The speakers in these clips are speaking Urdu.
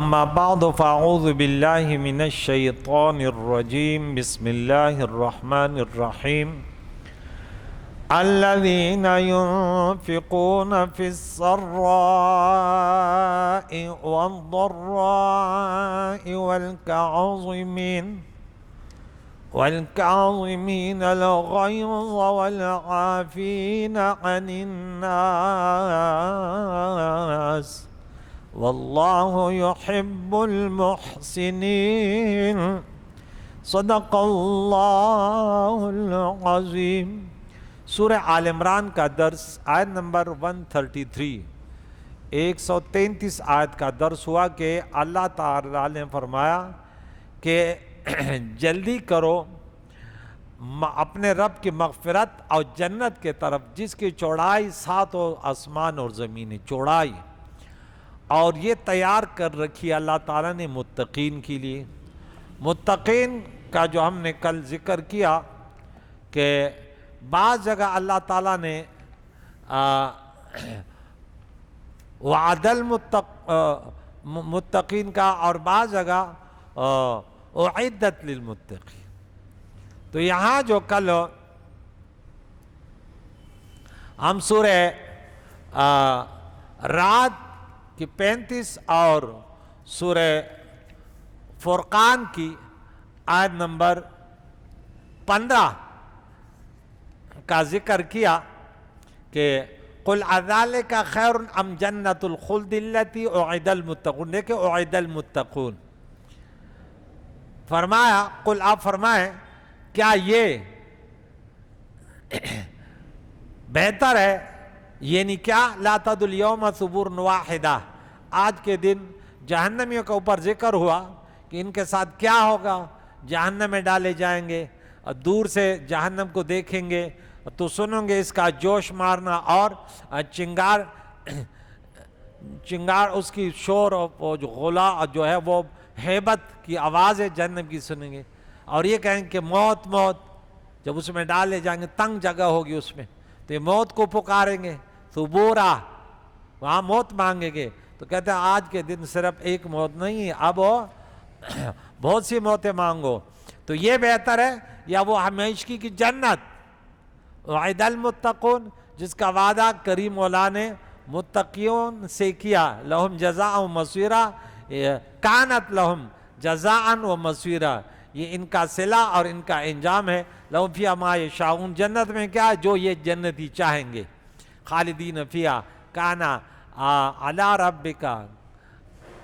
أما بعد فأعوذ بالله من الشيطان الرجيم بسم الله الرحمن الرحيم الذين ينفقون في السراء والضراء والكاظمين الغيظ والعافين عن الناس واللہ یحب المحسنین صدق اللہ العظیم۔ سورہ آل عمران کا درس آیت نمبر 133 133 آیت کا درس ہوا کہ اللہ تعالیٰ نے فرمایا کہ جلدی کرو اپنے رب کی مغفرت اور جنت کے طرف جس کی چوڑائی 7 آسمان اور زمین چوڑائی، اور یہ تیار کر رکھی اللہ تعالیٰ نے متقین کے لیے۔ متقین کا جو ہم نے کل ذکر کیا کہ بعض جگہ اللہ تعالیٰ نے وعد المتقین کا اور بعض جگہ اعدت للمتقین۔ تو یہاں جو کل ہم سورہ رعد کی 35 اور سورہ فرقان کی آیت نمبر 15 کا ذکر کیا کہ قل اذالک خیر ام جنت الخلد التی اعد المتقون۔ دیکھیں اعد المتقون فرمایا، قل آپ فرمائیں کیا یہ بہتر ہے، یعنی کیا لا تدعوا اليوم ثبورا واحدہ، آج کے دن جہنمیوں کے اوپر ذکر ہوا کہ ان کے ساتھ کیا ہوگا، جہنم میں ڈالے جائیں گے، اور دور سے جہنم کو دیکھیں گے تو سنیں گے اس کا جوش مارنا اور چنگار اس کی شور اور جو غلا جو ہے وہ ہیبت کی آواز ہے جہنم کی سنیں گے، اور یہ کہیں کہ موت موت، جب اس میں ڈالے جائیں گے تنگ جگہ ہوگی اس میں تو یہ موت کو پکاریں گے، ثبورا وہاں موت مانگیں گے۔ تو کہتے ہیں آج کے دن صرف ایک موت نہیں، اب بہت سی موتیں مانگو۔ تو یہ بہتر ہے یا وہ ہمیشگی کی جنت وعد المتقون جس کا وعدہ کریم مولا نے متقیون سے کیا، لہم جزاء و مصیرہ، کانت لہم جزاء و مصیرہ، یہ ان کا صلہ اور ان کا انجام ہے۔ لہم فیہا ما یشاؤون، جنت میں کیا جو یہ جنتی چاہیں گے، خالدین فیہا کانا علی ربک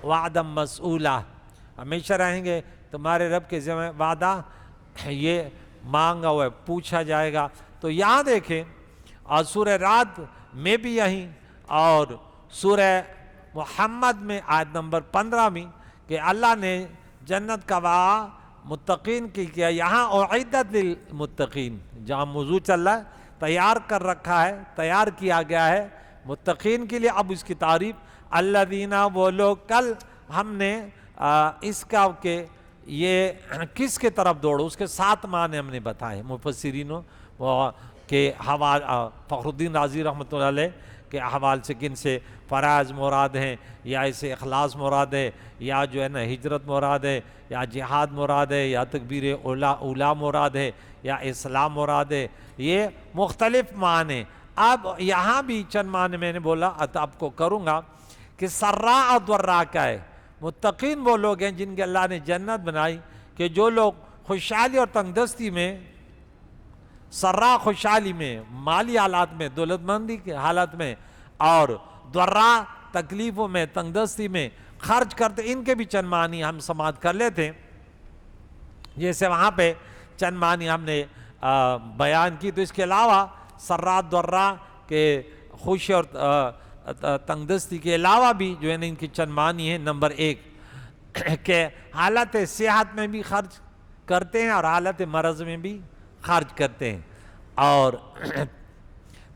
وعدا مسئولا، ہمیشہ رہیں گے تمہارے رب کے ذمہ، وعدہ یہ مانگا ہوا ہے، پوچھا جائے گا۔ تو یہاں دیکھیں اور سورہ رعد میں بھی یہیں اور سورہ محمد میں آیت نمبر 15 میں کہ اللہ نے جنت کا وعدہ متقین کی کیا، یہاں اعدت للمتقین جہاں موضوع چل رہا ہے تیار کر رکھا ہے، تیار کیا گیا ہے متقین کے لیے۔ اب اس کی تعریف الذین، وہ لوگ، کل ہم نے اس کا کہ یہ کس کے طرف دوڑو اس کے 7 معنی ہم نے بتائے مفسرینوں کہ فخر الدین رازی رحمۃ اللہ علیہ کے حوال سے کن سے فرائض مراد ہیں، یا اسے اخلاص مراد ہے، یا جو ہے نا ہجرت مراد ہے، یا جہاد مراد ہے، یا تکبیر اولا مراد ہے، یا اسلام مراد ہے، یہ مختلف معنی۔ اب یہاں بھی چند معنی میں نے بولا آپ کو کروں گا کہ سراء اور ضراء کیا ہے۔ متقین وہ لوگ ہیں جن کے اللہ نے جنت بنائی کہ جو لوگ خوشحالی اور تنگدستی میں، سراء خوشحالی میں، مالی حالات میں، دولت مندی کے حالت میں، اور ضراء تکلیفوں میں، تنگدستی میں خرچ کرتے، ان کے بھی چند معنی ہم سماعت کر لیتے ہیں۔ جیسے وہاں پہ چند معنی ہم نے بیان کی، تو اس کے علاوہ سراء ضراء کے خوشی اور تنگدستی کے علاوہ بھی جو ہے نا ان کی چند معنی ہیں۔ نمبر 1 کہ حالت صحت میں بھی خرچ کرتے ہیں اور حالت مرض میں بھی خرچ کرتے ہیں، اور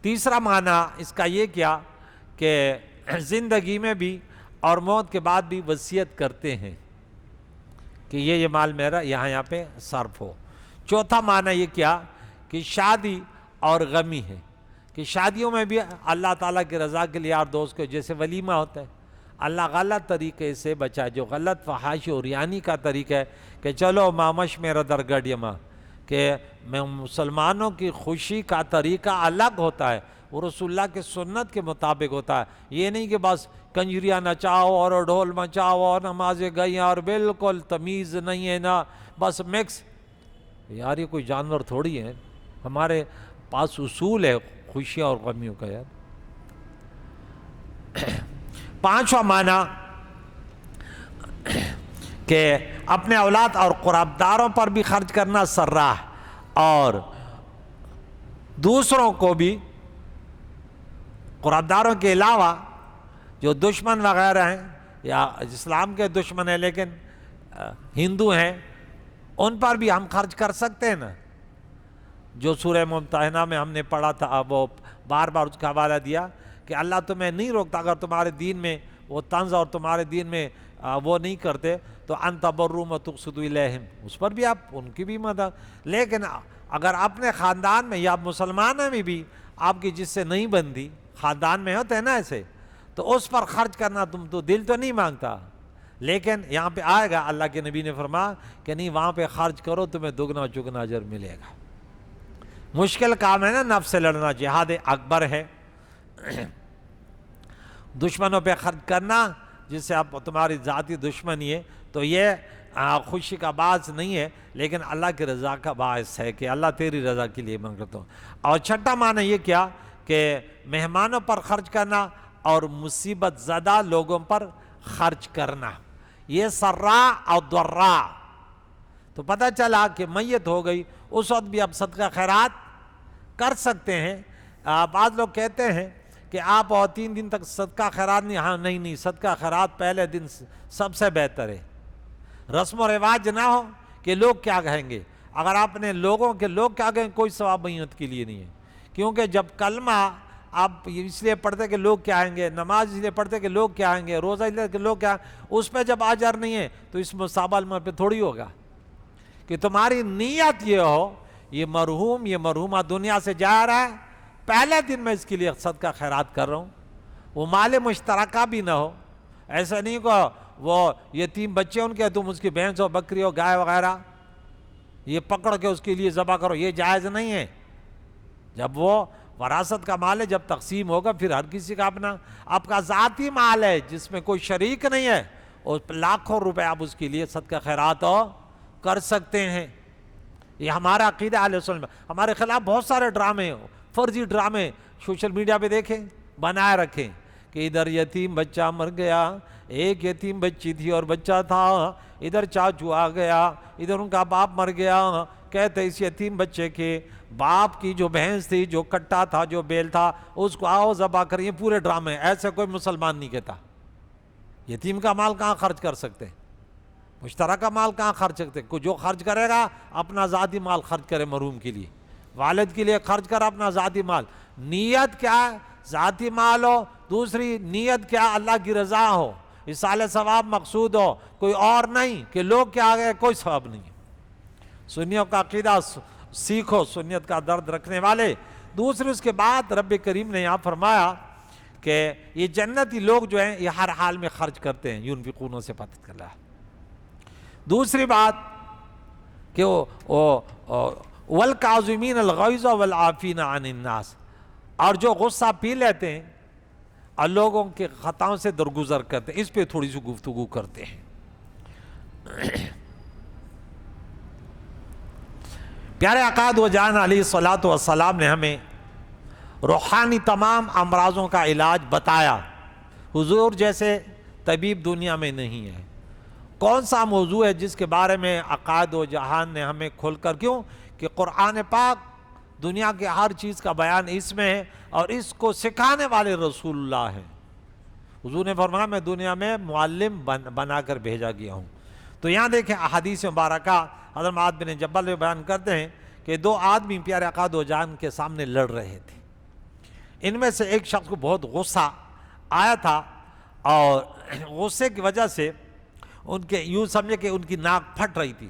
تیسرا معنی اس کا یہ کیا کہ زندگی میں بھی اور موت کے بعد بھی وصیت کرتے ہیں کہ یہ مال میرا یہاں پہ صرف ہو۔ چوتھا معنی یہ کیا کہ شادی اور غمی ہے، کہ شادیوں میں بھی اللہ تعالیٰ کی رضا کے لیے یار دوست کو جیسے ولیمہ ہوتا ہے، اللہ غلط طریقے سے بچائے، جو غلط فحاشی اور ریانی کا طریقہ ہے کہ چلو مامش میرا درگڑیما، کہ میں مسلمانوں کی خوشی کا طریقہ الگ ہوتا ہے، وہ رسول اللہ کے سنت کے مطابق ہوتا ہے. یہ نہیں کہ بس کنجریاں نچاؤ اور ڈھول مچاؤ اور نمازیں گئیں اور بالکل تمیز نہیں ہے نا، بس مکس. یار یہ کوئی جانور تھوڑی ہے، ہمارے پاس اصول ہے خوشیاں اور غمیوں کا. یار پانچواں معنی کہ اپنے اولاد اور قرابداروں پر بھی خرچ کرنا سراہ، اور دوسروں کو بھی، قرابداروں کے علاوہ جو دشمن وغیرہ ہیں یا اسلام کے دشمن ہیں لیکن ہندو ہیں، ان پر بھی ہم خرچ کر سکتے ہیں نا. جو سورہ ممتحنہ میں ہم نے پڑھا تھا، وہ بار بار اس کا حوالہ دیا کہ اللہ تمہیں نہیں روکتا اگر تمہارے دین میں وہ طنز اور تمہارے دین میں وہ نہیں کرتے تو ان تبروا وتقسطوا الیہم، اس پر بھی آپ ان کی بھی مدد. لیکن اگر اپنے خاندان میں یا مسلمانوں میں بھی آپ کی جس سے نہیں بندی، خاندان میں ہوتے ہیں نا ایسے، تو اس پر خرچ کرنا تم تو دل تو نہیں مانگتا، لیکن یہاں پہ آئے گا اللہ کے نبی نے فرمایا کہ نہیں وہاں پہ خرچ کرو تمہیں دگنا چگنا اجر ملے گا. مشکل کام ہے نا نفس سے لڑنا، جہاد اکبر ہے. دشمنوں پہ خرچ کرنا جس سے آپ تمہاری ذاتی دشمنی ہے تو یہ خوشی کا باعث نہیں ہے، لیکن اللہ کی رضا کا باعث ہے کہ اللہ تیری رضا کے لیے من کرتا ہوں. اور چھٹا معنی یہ کیا کہ مہمانوں پر خرچ کرنا اور مصیبت زدہ لوگوں پر خرچ کرنا، یہ سرا اور درا. تو پتہ چلا کہ میت ہو گئی اس وقت بھی آپ صدقہ خیرات کر سکتے ہیں. بعض لوگ کہتے ہیں کہ آپ 3 دن تک صدقہ خیرات نہیں. ہاں نہیں، صدقہ خیرات پہلے دن سب سے بہتر ہے. رسم و رواج نہ ہو کہ لوگ کیا کہیں گے. اگر آپ نے لوگ کیا کہیں، کوئی ثواب میت کے لیے نہیں ہے. کیونکہ جب کلمہ آپ اس لیے پڑھتے کہ لوگ کیا آئیں گے، نماز اس لیے پڑھتے کہ لوگ کیا آئیں گے، روزہ اس لیے کہ لوگ کیا، اس پہ جب اجر نہیں ہے تو اس مصابہ پہ تھوڑی ہوگا. کہ تمہاری نیت یہ ہو، یہ مرحومہ دنیا سے جا رہا ہے، پہلے دن میں اس کے لیے صدقہ خیرات کر رہا ہوں. وہ مال مشترکہ بھی نہ ہو. ایسا نہیں کہ وہ یتیم بچے ان کے تم اس کی بھینس ہو، بکری ہو، گائے وغیرہ یہ پکڑ کے اس کے لیے ذبح کرو، یہ جائز نہیں ہے. جب وہ وراثت کا مال ہے، جب تقسیم ہوگا پھر ہر کسی کا اپنا. آپ کا ذاتی مال ہے جس میں کوئی شریک نہیں ہے، اور لاکھوں روپے آپ اس کے لیے صدقہ خیرات کر سکتے ہیں. یہ ہمارا عقیدہ اہل سنت. ہمارے خلاف بہت سارے ڈرامے، فرضی ڈرامے سوشل میڈیا پہ دیکھیں، بنائے رکھیں کہ ادھر یتیم بچہ مر گیا، ایک یتیم بچی تھی اور بچہ تھا، ادھر چاچو آ گیا، ادھر ان کا باپ مر گیا. کہتے اس یتیم بچے کے باپ کی جو بھینس تھی، جو کٹا تھا، جو بیل تھا، اس کو آؤ ذبح کریے. پورے ڈرامے. ایسے کوئی مسلمان نہیں کہتا. یتیم کا مال کہاں خرچ کر سکتے، مشترکہ مال کہاں خرچ کرتے. جو خرچ کرے گا اپنا ذاتی مال خرچ کرے، مرحوم کے لیے، والد کے لیے خرچ کر اپنا ذاتی مال. نیت کیا ہے؟ ذاتی مال ہو. دوسری نیت کیا؟ اللہ کی رضا ہو، اصالہ ثواب مقصود ہو، کوئی اور نہیں کہ لوگ کیا آگے، کوئی ثواب نہیں. سنیوں کا عقیدہ سیکھو، سنیت کا درد رکھنے والے. دوسری اس کے بعد رب کریم نے یہاں فرمایا کہ یہ جنتی لوگ جو ہیں یہ ہر حال میں خرچ کرتے ہیں. ينفقون سے پتہ چلا. دوسری بات کہ والکاظمین الغیظ والعافین عن الناس، اور جو غصہ پی لیتے ہیں اور لوگوں کے خطاؤں سے درگزر کرتے ہیں. اس پہ تھوڑی سی گفتگو کرتے ہیں. پیارے آقا دو جان علیہ الصلوۃ والسلام نے ہمیں روحانی تمام امراضوں کا علاج بتایا. حضور جیسے طبیب دنیا میں نہیں ہے. کون سا موضوع ہے جس کے بارے میں عقائد و جہان نے ہمیں کھول کر، کیوں کہ قرآن پاک دنیا کے ہر چیز کا بیان اس میں ہے، اور اس کو سکھانے والے رسول اللہ ہیں. حضور نے فرمایا میں دنیا میں معلم بنا کر بھیجا گیا ہوں. تو یہاں دیکھیں احادیث مبارکہ حضرت معاذ بن جبل میں بیان کرتے ہیں کہ 2 آدمی پیارے آقا دو جان کے سامنے لڑ رہے تھے. ان میں سے ایک شخص کو بہت غصہ آیا تھا، اور غصے کی وجہ سے ان کے یوں سمجھے کہ ان کی ناک پھٹ رہی تھی.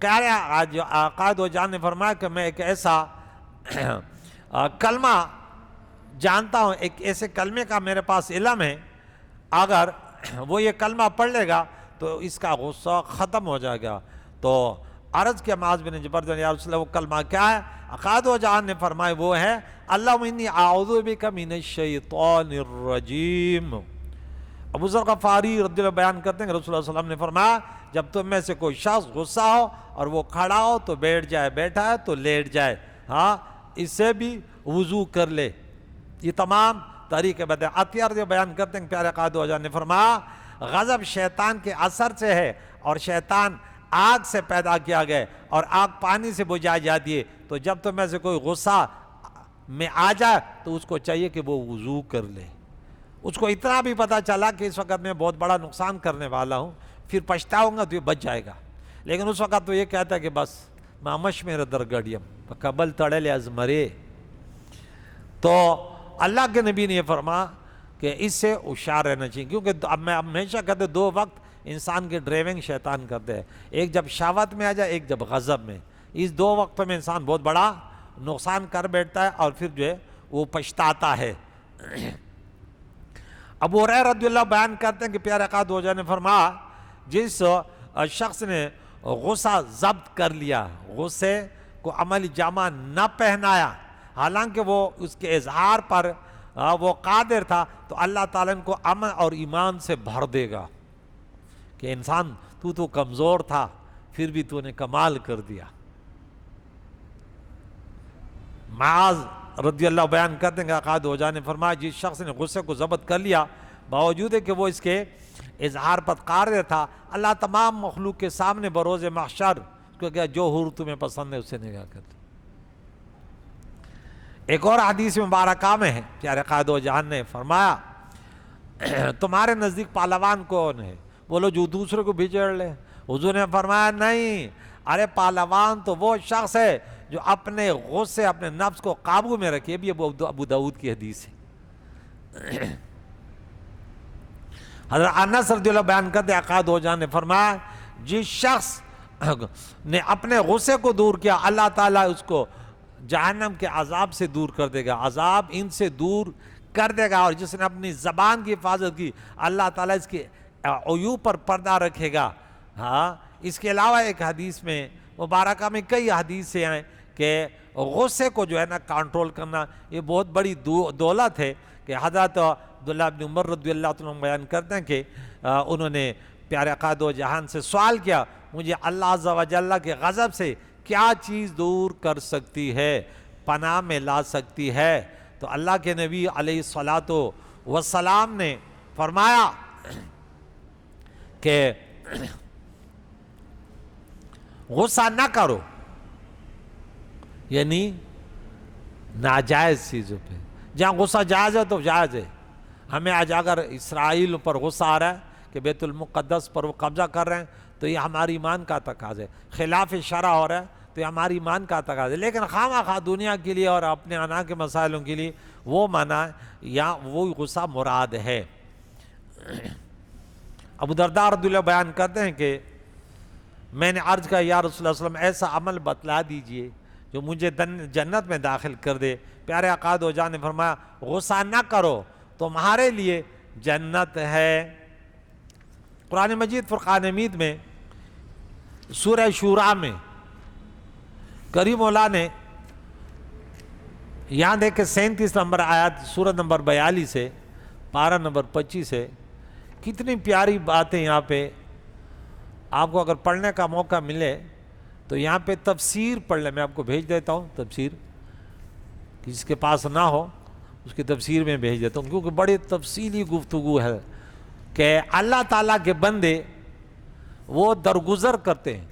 آقا دو جان نے فرمایا کہ میں ایک ایسا کلمہ جانتا ہوں، ایک ایسے کلمے کا میرے پاس علم ہے، اگر وہ یہ کلمہ پڑھ لے گا تو اس کا غصہ ختم ہو جائے گا۔ تو عرض کیا معاذ بن جبل یا رسول اللہ وہ کلمہ کیا ہے؟ عقاد و جان نے فرمائے وہ ہے اللہم انی اعوذ بک من الشیطان الرجیم۔ ابو ذر غفاری رضی اللہ بیان کرتے ہیں کہ رسول اللہ صلی اللہ علیہ وسلم نے فرمایا جب تم میں سے کوئی شخص غصہ ہو اور وہ کھڑا ہو تو بیٹھ جائے، بیٹھا ہے تو لیٹ جائے، ہاں اس سے بھی وضو کر لے۔ یہ تمام طریقے بتائیں۔ عطیہ جو بیان کرتے ہیں کہ پیارے قائد وجہ نے فرمایا غضب شیطان کے اثر سے ہے، اور شیطان آگ سے پیدا کیا گیا اور آگ پانی سے بجھائی جاتی ہے، تو جب تم میں سے کوئی غصہ میں آ جائے تو اس کو چاہیے کہ وہ وضو کر لے۔ اس کو اتنا بھی پتہ چلا کہ اس وقت میں بہت بڑا نقصان کرنے والا ہوں، پھر پچھتاؤں گا تو یہ بچ جائے گا، لیکن اس وقت تو یہ کہتا ہے کہ بس مامش میرے درگڑیم قبل تڑے از مرے۔ تو اللہ کے نبی نے یہ فرمایا کہ اس سے ہوشیار رہنا چاہیے، کیونکہ اب میں ہمیشہ کہتے دو وقت انسان کی ڈرائیونگ شیطان کرتے ہیں، ایک جب شہوت میں آ جائے، ایک جب غضب میں۔ اس دو وقتوں میں انسان بہت بڑا نقصان کر بیٹھتا ہے اور پھر جو ہے وہ پچھتاتا ہے۔ ابو ہریرہ رضی اللہ بیان کرتے ہیں کہ پیارے آقا دو جان نے فرمایا جس شخص نے غصہ ضبط کر لیا، غصے کو عملی جامہ نہ پہنایا، حالانکہ وہ اس کے اظہار پر وہ قادر تھا، تو اللہ تعالیٰ ان کو امن اور ایمان سے بھر دے گا کہ انسان تو کمزور تھا پھر بھی تو نے کمال کر دیا۔ معاذ رضی اللہ بیان کرتے ہیں کہ آقا دو جان نے فرمایا جس شخص نے غصے کو ضبط کر لیا باوجود ہے کہ وہ اس کے اظہار پر قادر تھا، اللہ تمام مخلوق کے سامنے بروز محشر کو کہا جو حور تمہیں پسند ہے اسے نگاہ کرتے۔ ایک اور حدیث مبارکہ میں ہے پیارے قائد و جان نے فرمایا تمہارے نزدیک پہلوان کون ہے؟ بولو جو دوسرے کو بھیجڑ لے۔ حضور نے فرمایا نہیں، ارے پہلوان تو وہ شخص ہے جو اپنے غصے اپنے نفس کو قابو میں رکھے۔ بھی ابو داؤد کی حدیث ہے۔ حضرت انس رضی اللہ بیان کرتے آقا دو جان نے فرمایا جس شخص نے اپنے غصے کو دور کیا اللہ تعالیٰ اس کو جہنم کے عذاب سے دور کر دے گا، عذاب ان سے دور کر دے گا، اور جس نے اپنی زبان کی حفاظت کی اللہ تعالیٰ اس کے عیوب پر پردہ رکھے گا۔ ہاں اس کے علاوہ ایک حدیث میں مبارکہ میں کئی حدیث سے ہیں کہ غصے کو جو ہے نا کنٹرول کرنا یہ بہت بڑی دولت ہے، کہ حضرت عبداللہ بن عمر رضی اللہ عنہ بیان کرتے ہیں کہ انہوں نے پیارے آقا دو جہان سے سوال کیا مجھے اللہ عز و جل کے غضب سے کیا چیز دور کر سکتی ہے، پناہ میں لا سکتی ہے؟ تو اللہ کے نبی علیہ الصلاۃ والسلام نے فرمایا کہ غصہ نہ کرو، یعنی ناجائز چیزوں پہ۔ جہاں غصہ جائز ہے تو جائز ہے۔ ہمیں آج اگر اسرائیل پر غصہ آ رہا ہے کہ بیت المقدس پر وہ قبضہ کر رہے ہیں تو یہ ہماری ایمان کا تقاضا ہے، خلاف شرع ہو رہا ہے تو یہ ہماری ایمان کا تقاضا ہے، لیکن خواہ دنیا کے لیے اور اپنے انا کے مسائلوں کے لیے وہ منع یا وہ غصہ مراد ہے۔ ابو درداء رضی اللہ بیان کرتے ہیں کہ میں نے عرض کیا یا رسول اللہ صلی اللہ علیہ وسلم ایسا عمل بتلا دیجئے جو مجھے جنت میں داخل کر دے۔ پیارے آقا دو جان نے فرمایا غصہ نہ کرو تمہارے لیے جنت ہے۔ قرآن مجید فرقان حمید میں سورہ شورا میں کریم اللہ نے یہاں دیکھ 37 نمبر آیت سورہ نمبر 42 ہے، پارہ نمبر 25 ہے، کتنی پیاری باتیں یہاں پہ آپ کو اگر پڑھنے کا موقع ملے تو یہاں پہ تفسیر پڑھ لیں، میں آپ کو بھیج دیتا ہوں تفسیر، جس کے پاس نہ ہو اس کی تفسیر میں بھیج دیتا ہوں، کیونکہ بڑی تفصیلی گفتگو ہے کہ اللہ تعالیٰ کے بندے وہ درگزر کرتے ہیں۔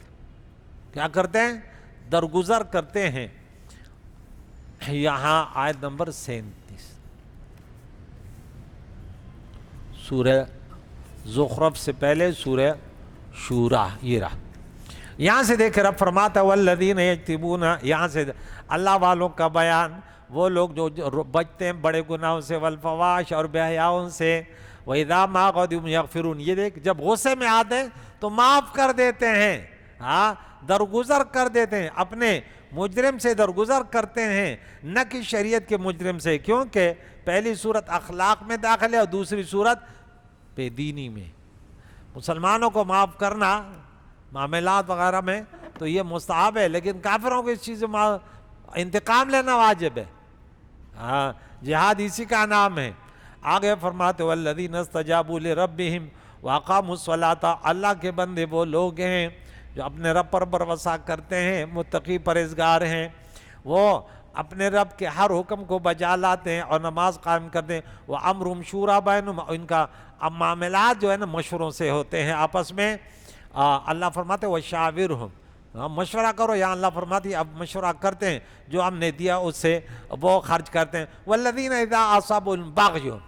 کیا کرتے ہیں؟ درگزر کرتے ہیں۔ یہاں آیت نمبر 37 سورہ زخرف سے پہلے سورہ شورا، یہ رہا۔ یہاں سے دیکھ رب فرماتا ہے والذین یجتنبون، یہاں سے اللہ والوں کا بیان، وہ لوگ جو بچتے ہیں بڑے گناہوں سے، والفواحش اور بے حیاؤں سے، وَإِذَا مَا غَضِبُوا يَغْفِرُونَ، یہ دیکھ جب غصے میں آتے ہیں تو معاف کر دیتے ہیں، ہاں درگزر کر دیتے ہیں، اپنے مجرم سے درگزر کرتے ہیں، نہ کہ شریعت کے مجرم سے، کیونکہ پہلی صورت اخلاق میں داخل ہے اور دوسری صورت بے دینی میں. مسلمانوں کو معاف کرنا معاملات وغیرہ میں تو یہ مستحب ہے، لیکن کافروں کو اس چیز میں انتقام لینا واجب ہے. ہاں، جہاد اسی کا نام ہے. آگے فرماتے والذین استجابوا لربہم واقاموا الصلاۃ، اللہ کے بندے وہ لوگ ہیں جو اپنے رب پر بھروسہ کرتے ہیں، متقی پرہیزگار ہیں، وہ اپنے رب کے ہر حکم کو بجا لاتے ہیں اور نماز قائم کرتے ہیں. وَأَمْرُهُمْ شُورَىٰ بَيْنَهُمْ، ان کا معاملات جو ہے نا مشوروں سے ہوتے ہیں آپس میں. اللہ فرماتے وَشَاوِرْهُمْ، مشورہ کرو. یہاں اللہ فرماتی اب مشورہ کرتے ہیں، جو ہم نے دیا اس سے وہ خرچ کرتے ہیں. وَالَّذِينَ إِذَا أَصَابَهُمْ الْبَغْيُ،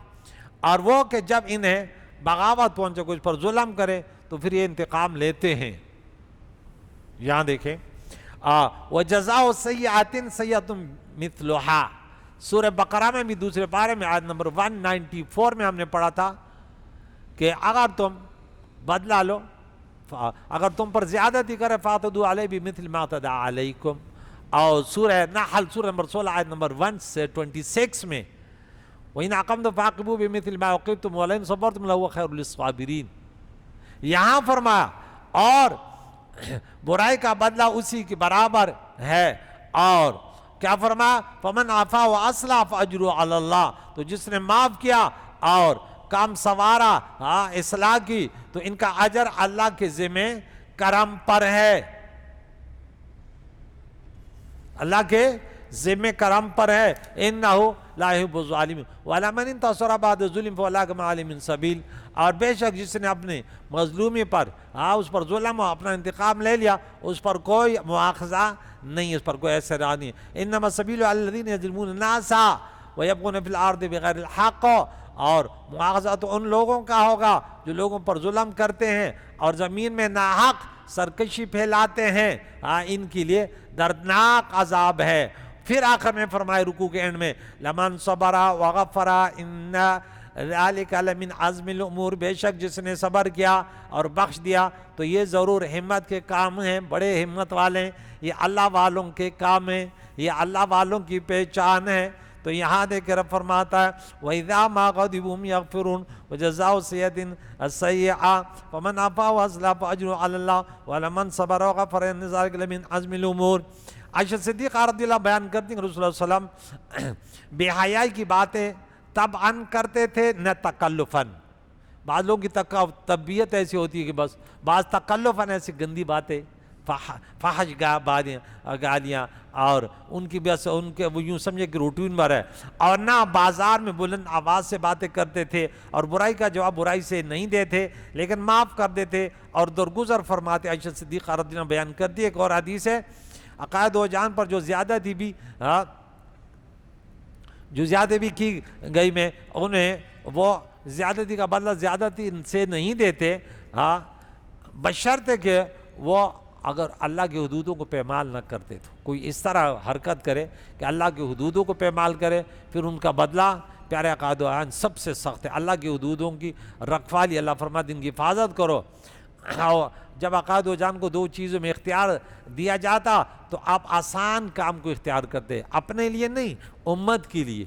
اور وہ کہ جب انہیں بغاوت پہنچے، کچھ پر ظلم کرے تو پھر یہ انتقام لیتے ہیں. یہاں دیکھیں وَجَزَاءُ سَيِّئَةٍ سَيِّئَةٌ مِثْلُهَا، سورہ بقرہ میں بھی دوسرے پارے میں آیت نمبر 194 میں ہم نے پڑھا تھا کہ اگر تم بدلہ لو، اگر تم پر زیادتی کرے فَاعْتَدُوا عَلَيْهِ بِمِثْلِ مَا اعْتَدَىٰ عَلَيْكُمْ. اور سورہ نحل سورہ نمبر 16 آیت نمبر 126 میں وَإِنْ عَاقَبْتُمْ فَعَاقِبُوا بِمِثْلِ مَا عُوقِبْتُمْ وَلَئِنْ صَبَرْتُمْ لَهُوَ خَيْرٌ لِلصَّابِرِينَ. یہاں فرمایا اور برائی کا بدلہ اسی کے برابر ہے. اور کیا فرمایا فَمَنْ عَفَا وَأَصْلَحَ فَأَجْرُهُ عَلَى اللَّهِ، تو جس نے معاف کیا اور کام سوارا، اصلاح کی، تو ان کا اجر اللہ کے ذمہ کرم پر ہے، اللہ کے ذمہ کرم پر ہے. إِنَّهُ لَا يُحِبُّ الظَّالِمِينَ وَلَا مَنِ انتَصَرَ بَعْدَ ظُلْمٍ فَأُولَٰئِكَ مَعَ الَّذِينَ مِنْ سَبِيلٍ. اور بے شک جس نے اپنے مظلومی پر اس پر ظلم اور اپنا انتقام لے لیا، اس پر کوئی مواخذہ نہیں، اس پر کوئی ایسے راہ نہیں. إِنَّمَا السَّبِيلُ عَلَى الَّذِينَ يَظْلِمُونَ النَّاسَ وَيَبْغُونَ فِي الْأَرْضِ بِغَيْرِ الْحَقِّ، اور مواخذہ تو ان لوگوں کا ہوگا جو لوگوں پر ظلم کرتے ہیں اور زمین میں ناحق سرکشی پھیلاتے ہیں، ان کے لیے دردناک عذاب ہے. پھر آخر میں فرمائے رکوع کے اینڈ میں لمن صبر وغفر ان ذلک لمن عزم الامور، بے شک جس نے صبر کیا اور بخش دیا تو یہ ضرور ہمت کے کام ہیں، بڑے ہمت والے، یہ اللہ والوں کے کام ہیں، یہ اللہ والوں کی پہچان ہے. تو یہاں دیکھ رب فرماتا ہے وَإِذَا مَا غَضِبُوا هُمْ يَغْفِرُونَ وَجَزَاءُ سَيِّئَةٍ سَيِّئَةٌ فَمَنْ عَفَا وَأَصْلَحَ فَأَجْرُهُ عَلَى اللَّهِ وَلَمَنْ صَبَرَ وَغَفَرَ إِنَّ ذَلِكَ لَمِنْ عَزْمِ الْأُمُورِ. عائشہ صدیقہ رضی اللہ بیان کرتی ہیں رسول اللہ صلی اللہ علیہ وسلم بے حیائی کی باتیں طبعاً کرتے تھے نہ تکلفاً. بعض لوگوں کی طبیعت ایسی ہوتی ہے کہ بس بعض تکلفاً ایسی گندی باتیں، فحش گالیاں، اور ان کی بس ان کے وہ یوں سمجھے کہ روٹین بھر ہے. اور نہ بازار میں بلند آواز سے باتیں کرتے تھے اور برائی کا جواب برائی سے نہیں دیتے لیکن معاف کر دیتے اور درگزر فرماتے. عائشہ صدیقہ رضی اللہ عنہا بیان کرتی ہے ایک اور حدیث ہے عقائد و جان پر جو زیادتی بھی کی گئی میں انہیں وہ زیادتی کا بدلہ زیادتی ان سے نہیں دیتے، بشرط کہ وہ اگر اللہ کی حدودوں کو پامال نہ کرتے. تو کوئی اس طرح حرکت کرے کہ اللہ کی حدودوں کو پامال کرے، پھر ان کا بدلہ پیارے عقائد و جان سب سے سخت ہے. اللہ کی حدودوں کی رکھوالی، اللہ فرماتے ان کی حفاظت کرو. جب عقائد و جان کو دو چیزوں میں اختیار دیا جاتا تو آپ آسان کام کو اختیار کرتے، اپنے لیے نہیں، امت کے لیے.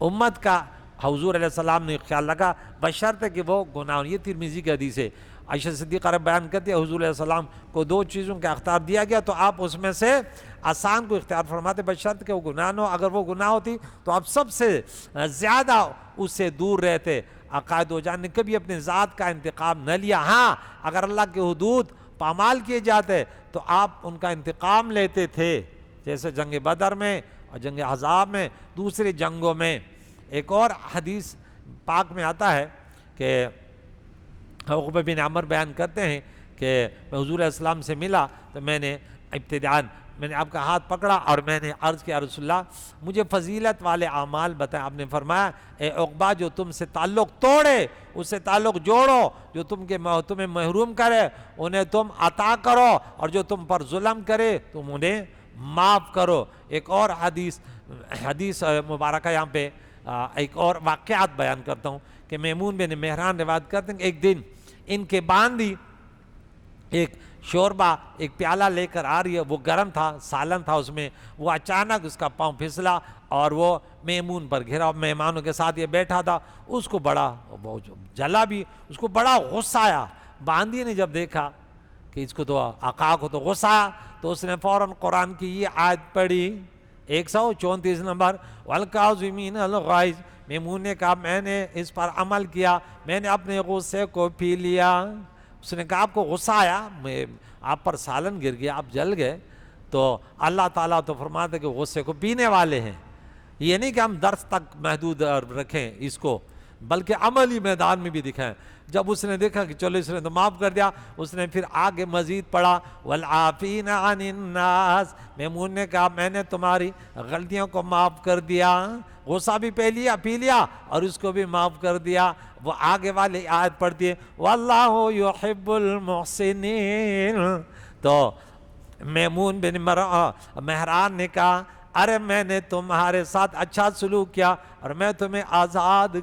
امت کا حضور علیہ السلام نے خیال رکھا بشرط کہ وہ گناہ. یہ ترمذی کی حدیث ہے. عائشہ صدیقہ بیان کرتی ہے حضور علیہ السلام کو دو چیزوں کا اختیار دیا گیا تو آپ اس میں سے آسان کو اختیار فرماتے بشرط کہ وہ گناہ نہ ہو. اگر وہ گناہ ہوتی تو آپ سب سے زیادہ اس سے دور رہتے. عقائد و جان نے کبھی اپنے ذات کا انتقام نہ لیا. ہاں اگر اللہ کے حدود پامال کیے جاتے تو آپ ان کا انتقام لیتے تھے، جیسے جنگ بدر میں اور جنگ احزاب میں، دوسری جنگوں میں. ایک اور حدیث پاک میں آتا ہے کہ عقبہ بن عامر بیان کرتے ہیں کہ میں حضور علیہ السلام سے ملا تو میں نے ابتداءً میں نے آپ کا ہاتھ پکڑا اور میں نے عرض کیا رسول اللہ مجھے فضیلت والے اعمال بتائیں. آپ نے فرمایا اے عقبہ جو تم سے تعلق توڑے اس سے تعلق جوڑو، جو تمہیں محروم کرے انہیں تم عطا کرو، اور جو تم پر ظلم کرے تم انہیں معاف کرو. ایک اور حدیث مبارکہ یہاں پہ ایک اور واقعات بیان کرتا ہوں کہ میمون بن مہران روایت کرتے ہیں کہ ایک دن ان کے باندھی ایک شوربہ ایک پیالہ لے کر آ رہی ہے، وہ گرم تھا، سالن تھا اس میں، وہ اچانک اس کا پاؤں پھسلا اور وہ میمون پر گھرا مہمانوں کے ساتھ یہ بیٹھا تھا، اس کو بڑا وہ جلا بھی، اس کو بڑا غصہ آیا۔ باندی نے جب دیکھا کہ اس کو تو آقا کو تو غصہ آیا، تو اس نے فوراً قرآن کی یہ آیت پڑھی 134 نمبر، وَالْكَاظِمِينَ الْغَيْظَ۔ میمون نے کہا میں نے اس پر عمل کیا، میں نے اپنے غصے کو پی لیا۔ اس نے کہا آپ کو غصہ آیا، آپ پر سالن گر گیا، آپ جل گئے، تو اللہ تعالیٰ تو فرماتا ہے کہ غصے کو پینے والے ہیں۔ یہ نہیں کہ ہم درس تک محدود رکھیں اس کو، بلکہ عملی میدان میں بھی دکھائیں۔ جب اس نے دیکھا کہ چلو اس نے تو معاف کر دیا، اس نے پھر آگے مزید پڑھا وَالْعَافِينَ عَنِ النَّاسِ۔ میمون نے کہا میں نے تمہاری غلطیوں کو معاف کر دیا، غصہ بھی پی لیا اور اس کو بھی معاف کر دیا۔ وہ آگے والی آیت پڑھتی ہے وَاللَّهُ يُحِبُّ الْمُحْسِنِينَ۔ تو میمون بن مہران نے کہا ارے میں نے تمہارے ساتھ اچھا سلوک کیا اور میں تمہیں آزاد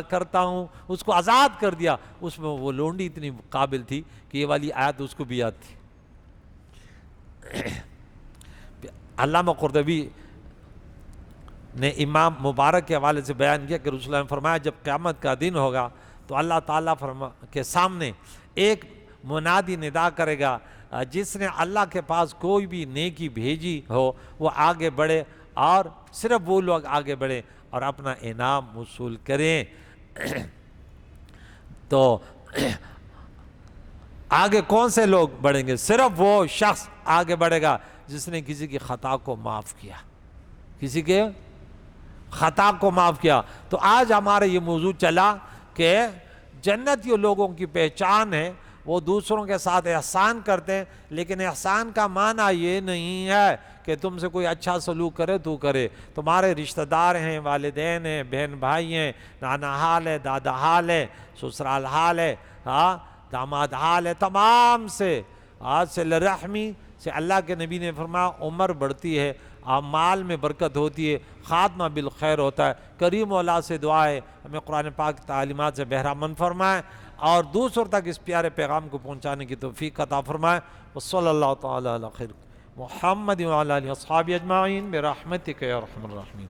کرتا ہوں، اس کو آزاد کر دیا۔ اس میں وہ لونڈی اتنی قابل تھی کہ یہ والی آیت اس کو بھی یاد تھی۔ علامہ قرطبی نے امام مبارک کے حوالے سے بیان کیا کہ رسول اللہ نے فرمایا جب قیامت کا دن ہوگا تو اللہ تعالیٰ کے سامنے ایک منادی ندا کرے گا، جس نے اللہ کے پاس کوئی بھی نیکی بھیجی ہو وہ آگے بڑھے، اور صرف وہ لوگ آگے بڑھیں اور اپنا انعام وصول کریں۔ تو آگے کون سے لوگ بڑھیں گے؟ صرف وہ شخص آگے بڑھے گا جس نے کسی کی خطا کو معاف کیا، کسی کے خطا کو معاف کیا۔ تو آج ہمارا یہ موضوع چلا کہ جنتی لوگوں کی پہچان ہے وہ دوسروں کے ساتھ احسان کرتے ہیں، لیکن احسان کا معنی یہ نہیں ہے کہ تم سے کوئی اچھا سلوک کرے تو کرے۔ تمہارے رشتہ دار ہیں، والدین ہیں، بہن بھائی ہیں، نانا حال ہے، دادا حال ہے، سسرال حال ہے، داماد حال ہے، تمام سے صلہ رحمی سے اللہ کے نبی نے فرمایا عمر بڑھتی ہے، مال میں برکت ہوتی ہے، خاتمہ بالخیر ہوتا ہے۔ کریم مولا سے دعا ہے ہمیں قرآن پاک تعلیمات سے بہرامند فرمائے اور دوسروں تک اس پیارے پیغام کو پہنچانے کی توفیق عطا فرمائے۔ وصلی اللہ تعالی علی خیر محمد وعلی آلہ وصحبہ اجمعین برحمتک یا ارحم الراحمین۔